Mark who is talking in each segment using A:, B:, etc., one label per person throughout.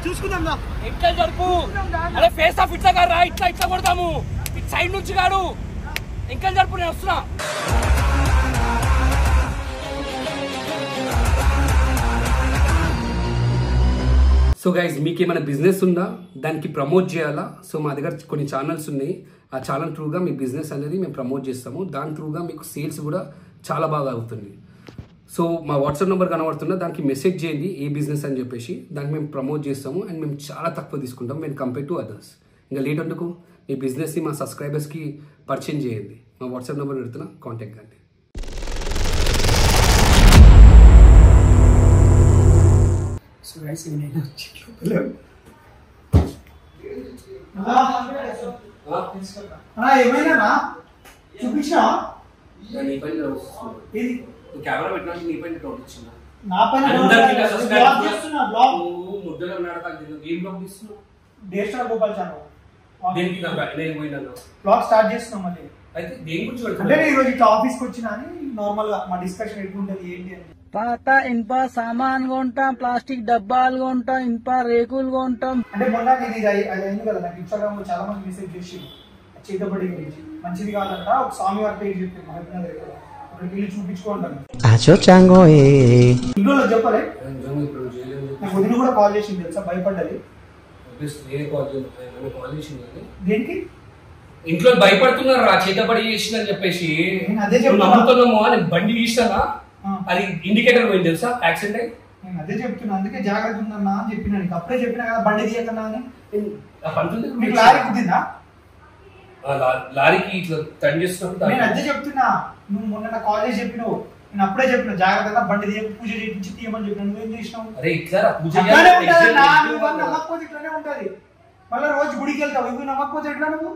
A: చూసుకుందాం ఎట్లా జరుపు అరే ఫేస్ ఆఫ్ ఇట్లా కాదు ఇట్లా ఇట్లా కొడతాము సైడ్ నుంచి కాడు ఇంకా జరుపు నేను వస్తున్నా సో గైస్ మీకు ఏమైనా బిజినెస్ ఉందా దానికి ప్రమోట్ చేయాలా సో మా దగ్గర కొన్ని ఛానల్స్ ఉన్నాయి ఆ ఛానల్ త్రూగా మీ బిజినెస్ అనేది మేము ప్రమోట్ చేస్తాము దాని త్రూగా మీకు సేల్స్ కూడా చాలా బాగా అవుతుంది సో మా వాట్సాప్ నెంబర్ కనబడుతున్నా దానికి మెసేజ్ చేయండి ఏ బిజినెస్ అని చెప్పేసి దానికి మేము ప్రమోట్ చేస్తాము అండ్ మేము చాలా తక్కువ తీసుకుంటాం మేము కంపేర్ టు అదర్స్ ఇంకా లేట్ అందుకు మీ బిజినెస్ని మా సబ్స్క్రైబర్స్కి పరిచయం చేయండి మా వాట్సాప్ నెంబర్ పెడుతున్నా కాంటాక్ట్ కండి సో గైస్
B: ఏమైనా చూపించా
A: కెమెరా పెట్టినా నీ పైన డౌట్ వచ్చిందా
B: నా పైన
A: ముద్దలు ఉన్నాడు ఏం బ్లాగ్ తీస్తున్నావు
B: డేస్టార్ గోపాల్ ఛానల్
A: దేనికి నేను పోయినా
B: బ్లాగ్ స్టార్ట్ చేస్తున్నాం మళ్ళీ
A: అయితే దేని గురించి
B: అంటే ఈ రోజు ఇట్లా ఆఫీస్కి వచ్చినా అని నార్మల్ గా మా డిస్కషన్ ఎట్లుంటది ఏంటి అని
C: పాత ఇనుప సామాన్ కొంటాం ప్లాస్టిక్ డబ్బాలు కొంటాం ఇనుప రేకులు కొంటాం
B: అంటే మొన్న ఇది అయింది కదా నాకు ఇన్స్టాగ్రామ్ లో చాలా మంది మెసేజ్ చేసి చేతబడి గురించి మంచిది కాదంట ఒక స్వామి వారి పేరు చెప్పి మహబూబ్నగర్ దగ్గర అక్కడికి వెళ్ళి చూపించుకుంటాను ఇంట్లో చెప్పలే నాకు వదిలి కూడా కాల్ చేసింది తెలుసా భయపడ్డది దేనికి
A: ఇంట్లో భయపడుతున్నారు రా చేతబడి చేసిందని చెప్పేసి
B: అదే
A: నమ్ముతున్నాము అని బండి తీసినా అది ఇండికేటర్ పోయింది తెలుసా యాక్సిడెంట్ అయ్యి
B: నేను అదే చెప్తున్నా అందుకే జాగ్రత్త ఉందన్నా అని చెప్పినా నీకు అప్పుడే చెప్పినా కదా బండి తీయకన్నా అని మీకు లారీ కుద్దిందా
A: లారీకి ఇట్లా టర్న్ చేస్తున్నప్పుడు
B: నేను అదే చెప్తున్నా నువ్వు మొన్న కాలేజ్ చెప్పినావు నేను అప్పుడే చెప్పిన జాగ్రత్తగా బండి తీయ పూజ చేయించి తీయమని చెప్పిన నువ్వేం చేసినావు
A: అరే ఇట్లా పూజ
B: నమ్మకపోతే ఇట్లానే ఉంటది మళ్ళీ రోజు గుడికి వెళ్తావు ఇవి నమ్మకపోతే ఎట్లా నువ్వు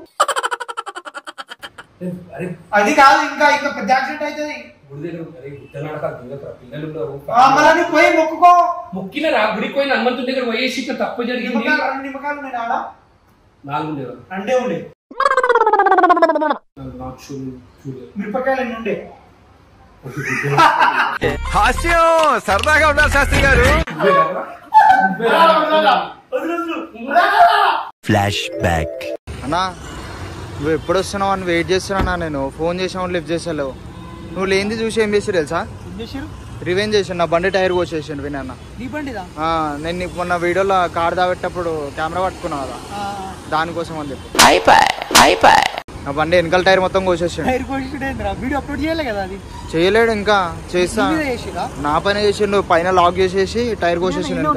B: అది కాదు ఇంకా ఇంకా పెద్ద యాక్సిడెంట్ అవుతుంది పోయి మొక్కుకో
A: మొక్కిన గుడికి పోయిన హనుమంతుడి దగ్గర పోయేసి తప్పు జరిగింది
B: నిమ్మకాయలు నేను ఆడ
A: 4 ఉండేవా
B: రెండే ఉండే మిరపకాయలు ఎన్ని ఉండే
D: హాస్యం సరదాగా ఉండాలి శాస్త్రి గారు ఫ్లాష్ బ్యాక్
E: అన్నా నువ్వు ఎప్పుడు వస్తున్నావు అని వెయిట్ చేస్తున్నా నేను ఫోన్ చేసావు లిఫ్ట్ చేసావు నువ్వు లేనిది చూసి ఏం చేసారు తెలుసా రివెంజ్ చేసాను నా బండి టైర్ కోసేసాను వినన్న నేను మొన్న వీడియోలో కార్ దాబెట్టప్పుడు కెమెరా పట్టుకున్నా కదా దానికోసం అని చెప్పి నా బండి వెనకాల టైర్ మొత్తం కోసేసాడు చేయలేడు ఇంకా చేస్తా నా పైన చేసిండు పైన లాక్ చేసేసి టైర్ కోసేసిండు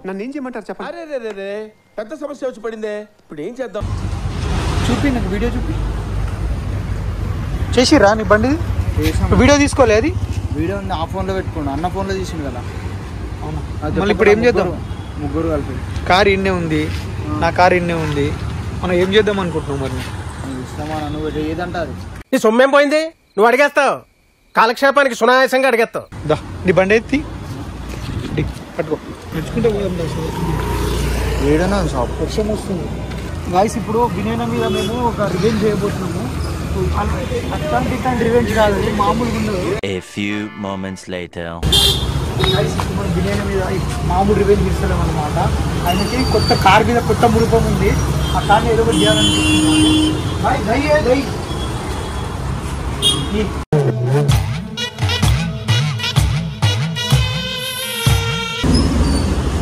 D: నన్ను ఏం చేయమంటారు చెప్పండి అరే పెద్ద సమస్య వచ్చి పడిందే ఇప్పుడు ఏం చేద్దాం
B: చూపి నాకు వీడియో చూపి చేసిరా నీ బండి వీడియో తీసుకోలే అది
E: వీడియో ఆ ఫోన్లో పెట్టుకోండి అన్న ఫోన్లో తీసిండు కదా
B: మళ్ళీ ఇప్పుడు ఏం చేద్దాం
E: ముగ్గురు కలిపి
B: కార్ ఇన్నే ఉంది నా కార్ ఇన్నే ఉంది మనం ఏం చేద్దాం అనుకుంటున్నాం మరి
E: ఇస్తామా నువ్వు ఏదంటే అది
D: నీ సొమ్మేం పోయింది నువ్వు అడిగేస్తావు కాలక్షేపానికి సునాయాసంగా అడిగేస్తావు
B: దా నీ బండి ఎత్తి పట్టుకో నడుచుకుంటే
E: ఏడనా షాప్
B: వర్షం వస్తుంది గాయస్ ఇప్పుడు వినయన మీద మేము ఒక రివెంజ్ చేయబోతున్నాము అట్లాంటి రివెంజ్ కాదు మామూలుగా ఉండదు మనం వినయన మీద మామూలు రివెంజ్ ఇస్తున్నాం అనమాట ఆయనకి కొత్త కార్ మీద కొత్త మురుపం ఉంది ఆ కార్ని ఏదో ఒకటి చేయాలనిపిస్తుంది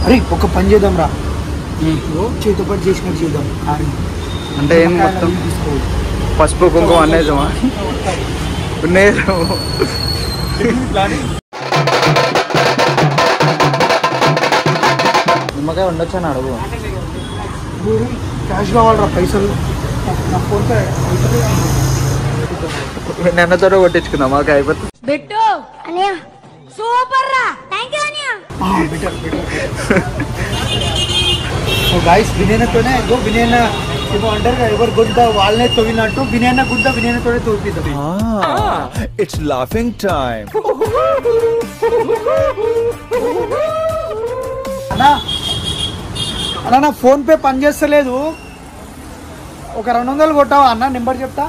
B: అరే ఒక పని చేద్దాం రా చేతితో పాటు చేసినట్టు చేద్దాం కార్ని
E: అంటే ఏం మొత్తం పసుపు కుంకుమ అనేజమా నిమ్మకాయ ఉండొచ్చు అని అడుగు
B: క్యాష్ కావాలరా పైసలు నా ఫోన్పే
E: నిన్నతో కొట్టించుకుందాం మాకు అయిపోతుంది
F: బిట్టు అనియా సూపర్ రా థాంక్యూ అనియా
B: గాయస్ వినయనతోనే వినయన ఏమో అంటారు ఎవరు గుద్ద వాళ్ళనే తవ్వినట్టు వినయన గుద్ద వినయనతోనే తవ్విద్దాం
D: ఇట్స్ లాఫింగ్ టైం
B: అన్నా అన్నా నా ఫోన్ పే పని చేస్తలేదు ఒక 200 కొట్టావా అన్న నెంబర్ చెప్తా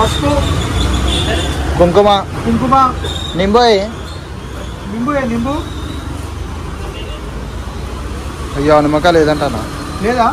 B: పసుపు,
E: కుంకుమ,
B: కుంకుమ,
E: నింబు
B: నింబు నింబు
E: అయ్యో నిమ్మకాయ లేదంటానా
B: లేదా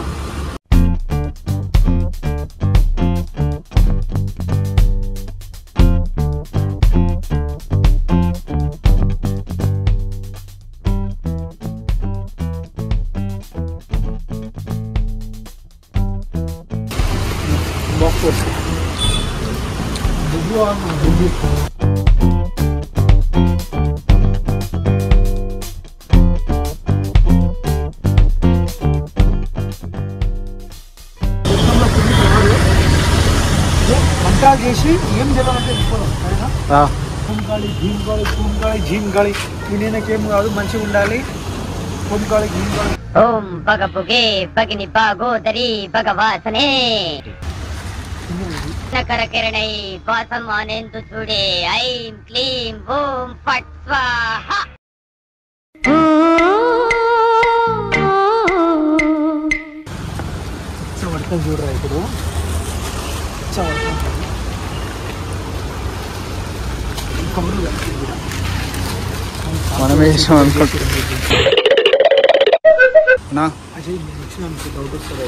B: వంటలు చేసి ఏం చేయాలంటే వెళ్ళిపోదాం సరేనా? కుంగాళి భీంగాళి కుంగాళి ఝీంగాళి తినేకేం కాదు, మంచిగా ఉండాలి. కుంగాళి భీంగాళి
F: ఓం పగ పొగే పగిని పాగోదరి భగవాసనే నకర కిరణై వాసం ఆనేందు చూడే ఐం క్లీం ఓం ఫట్ స్వాహ.
B: పడతాం చూడరా ఇప్పుడు.
E: మనం వేసాం అనుకుంటున్నా
B: డౌట్ వస్తుంది.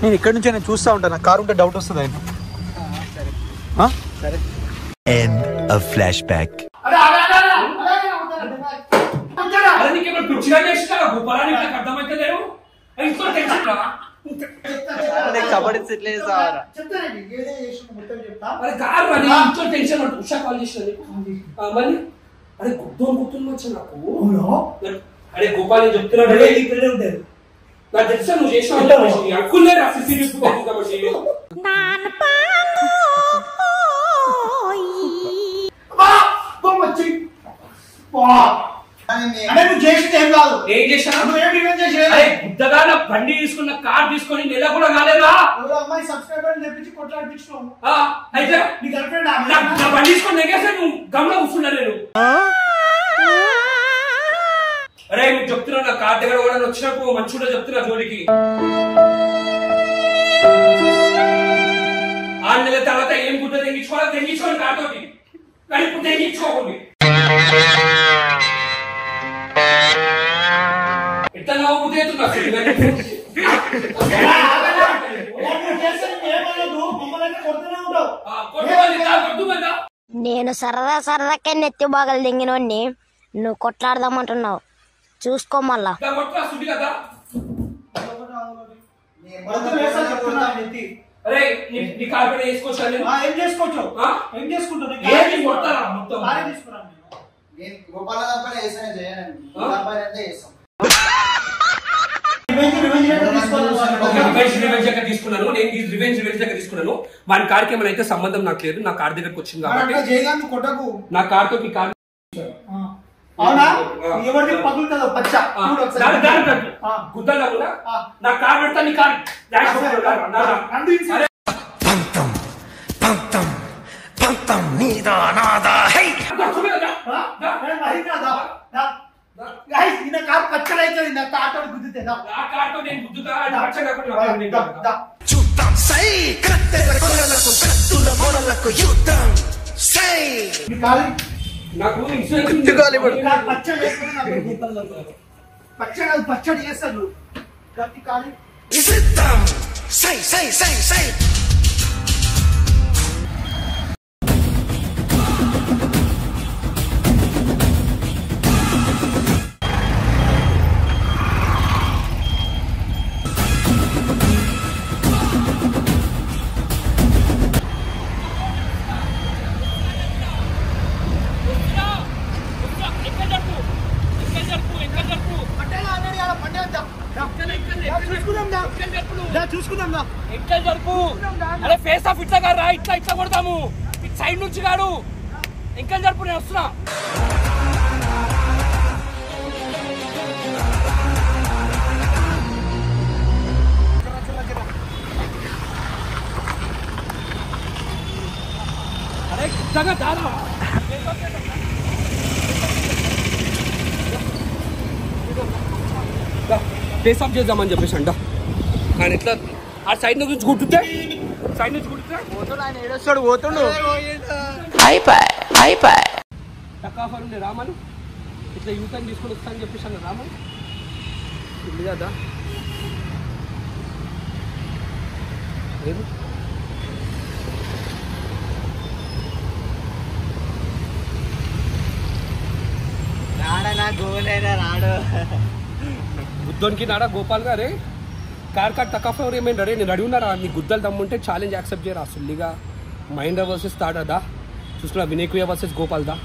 B: నేను ఇక్కడ నుంచి నేను చూస్తూ ఉంటాను, నా కారు ఉంటే డౌట్ వస్తుంది ఆయన. సరే
G: End of flashback.
E: Kabaddi set లేదు సార్.
A: అరే గుర్తుంది నాకు. అరే గోపాల్ చెప్తున్నాడు నాకు తెలుసా నువ్వు చేసిన అక్కులే బండి తీసుకున్న కార్ తీసుకొని నెల కూడా కాలేదా?
B: అమ్మాయి సబ్స్క్రైబర్ తెప్పించి కొట్లాడిపించినావు.
A: అయితే
B: నీ గర్ల్ ఫ్రెండ్
A: నా బండి తీసుకొని నెగేసా నువ్వు గమనం కూర్చున్నా నేను. అరే నువ్వు చెప్తున్నా నా కార్ దగ్గర కూడా వచ్చినప్పుడు మంచిగా చెప్తున్నా జోలికి. 6 నెలల తర్వాత ఏం గుడ్డ తెగించుకోవాలి కాతోటి, కానీ ఇప్పుడు తెగించుకోకండి. ఎట్లా నవ్వుతున్నా
F: నేను సరదాకే నెత్తి బాగలు దింగినోడిని నువ్వు కొట్లాడదామంటున్నావు, చూసుకో మళ్ళా.
A: అరే నీ కార్ పైన వేసుకోవచ్చు.
B: ఏం చేసుకోవచ్చు? ఏం చేసుకుంటావు?
A: తీసుకున్నాను నేను రివెంజ్ దగ్గర తీసుకున్నాను. వాని కార్కి ఏమైనా అయితే సంబంధం నాకు లేదు, నా కార్ దగ్గరకు వచ్చింది కాబట్టి నా కార్ తో మీ కార్ గుద్దలా కూడా నా కార్ పెడతా నీ కార్
B: పచ్చడి అవుతుంది. నా కార్ గుద్దుతే
A: నేను గుద్దుతా. నాకు
B: పచ్చడి చేస్తాను. చూసుకుందాం.
A: ఎట్లా జరుపు? అరే ఫేస్ ఆఫ్ ఇట్లా కాదు రా, ఇట్లా ఇట్లా కొడతాము. ఇటు సైడ్ నుంచి కాదు, ఇంకా జరుపు. నేను వస్తున్నా. అరే ఇట్లాగా దారా ఫేస్ ఆఫ్ చేద్దామని చెప్పేసి అంట. కానీ ఎట్లా ఆ సైడ్ నుంచి గుర్తుంటే సైడ్ నుంచి కుడుతున్నా
E: పోతుండు ఆయన ఏడొస్తాడు పోతుండు
A: టకాఫర్ ఉండే రామను ఇట్లా యూటర్న్ తీసుకొని వస్తా అని చెప్పేసి అన్న రామను ఇల్లు కదా లేదు
E: రాడనా గోలేనా రాడు
A: గుద్దోనికి నాడా గోపాల్ గారే కార్ టకాఫర్ ఏమైనా రే నేను అడిగినారా నీ గుద్దలు దమ్ముంటే ఛాలెంజ్ యాక్సెప్ట్ చేయరా సుల్లిగా మహేంద్ర వర్సెస్ తాడా చూసుకున్నా వినయకుయ వర్సెస్ గోపాల్ దా